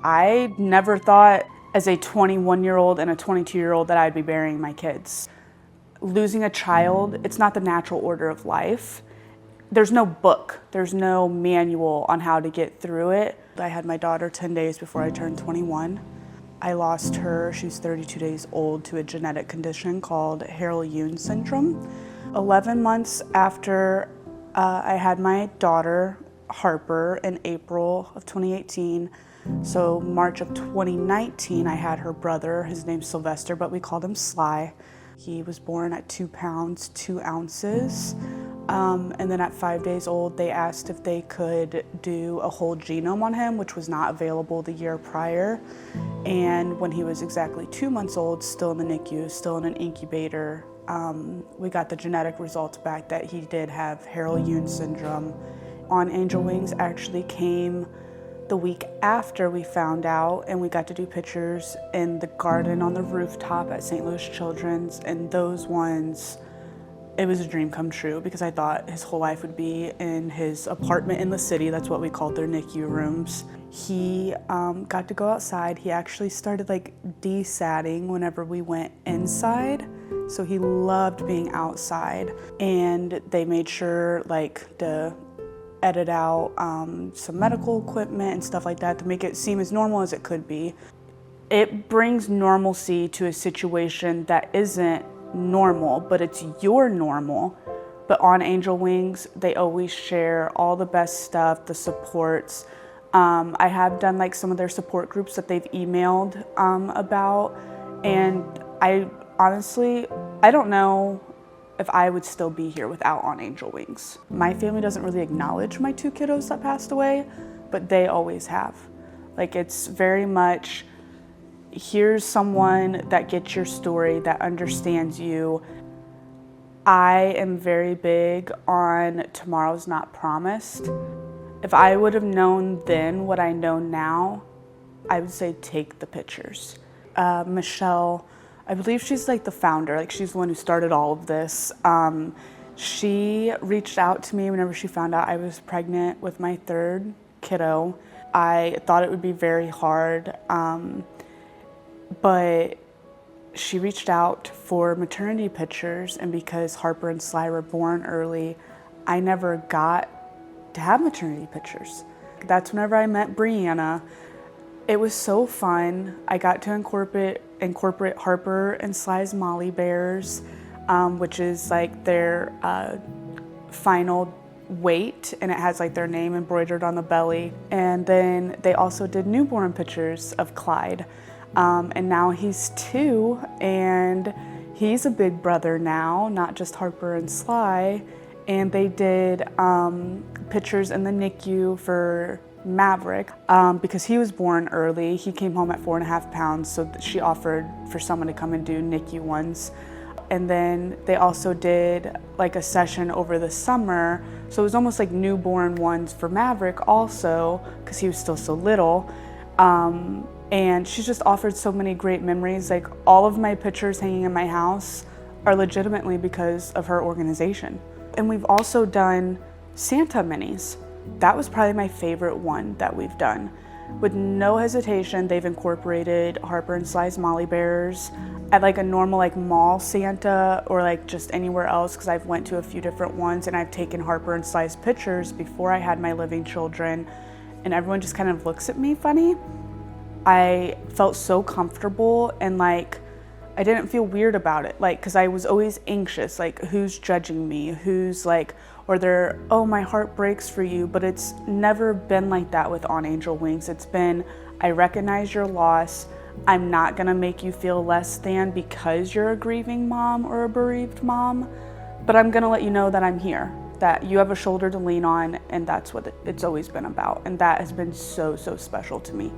I never thought as a 21-year-old and a 22-year-old that I'd be burying my kids. Losing a child, it's not the natural order of life. There's no book, there's no manual on how to get through it. I had my daughter 10 days before I turned 21. I lost her, she's 32 days old, to a genetic condition called Harold-Ewan syndrome. 11 months after I had my daughter, Harper, in April of 2018. So March of 2019, I had her brother. His name's Sylvester, but we called him Sly. He was born at 2 pounds, 2 ounces. And then at 5 days old, they asked if they could do a whole genome on him, which was not available the year prior. And when he was exactly 2 months old, still in the NICU, still in an incubator, we got the genetic results back that he did have Harold-Ewan syndrome. On Angel Wings actually came the week after we found out, and we got to do pictures in the garden on the rooftop at St. Louis Children's, and those ones, it was a dream come true because I thought his whole life would be in his apartment in the city. That's what we called their NICU rooms. He got to go outside. He actually started like desatting whenever we went inside. So he loved being outside, and they made sure like to edit out some medical equipment and stuff like that to make it seem as normal as it could be. It brings normalcy to a situation that isn't normal, but it's your normal. But on Angel Wings, they always share all the best stuff, the supports. I have done like some of their support groups that they've emailed about, and honestly, I don't know if I would still be here without On Angel Wings. My family doesn't really acknowledge my 2 kiddos that passed away, but they always have. Like, it's very much, here's someone that gets your story, that understands you. I am very big on tomorrow's not promised. If I would have known then what I know now, I would say take the pictures. Michelle, I believe she's like the founder, like she's the one who started all of this. She reached out to me whenever she found out I was pregnant with my 3rd kiddo. I thought it would be very hard, but she reached out for maternity pictures, and because Harper and Sly were born early, I never got to have maternity pictures. That's whenever I met Brianna. It was so fun. I got to incorporate Harper and Sly's Molly Bears, which is like their final weight, and it has like their name embroidered on the belly. And then they also did newborn pictures of Clyde. And now he's 2, and he's a big brother now, not just Harper and Sly. And they did pictures in the NICU for Maverick, because he was born early. He came home at 4.5 pounds, so she offered for someone to come and do NICU ones. And then they also did like a session over the summer, so it was almost like newborn ones for Maverick also, because he was still so little. And she's just offered so many great memories. Like, all of my pictures hanging in my house are legitimately because of her organization. And we've also done Santa minis. That was probably my favorite one that we've done. With no hesitation, they've incorporated Harper and Sly's Molly Bears at like a normal like mall Santa, or like just anywhere else, because I've went to a few different ones, and I've taken Harper and Sly's pictures before I had my living children, and everyone just kind of looks at me funny. I felt so comfortable, and like I didn't feel weird about it, like, because I was always anxious, like who's judging me, who's like, or they're, oh, my heart breaks for you. But it's never been like that with On Angel Wings. It's been, I recognize your loss. I'm not gonna make you feel less than because you're a grieving mom or a bereaved mom, but I'm gonna let you know that I'm here, that you have a shoulder to lean on, and that's what it's always been about. And that has been so, so special to me.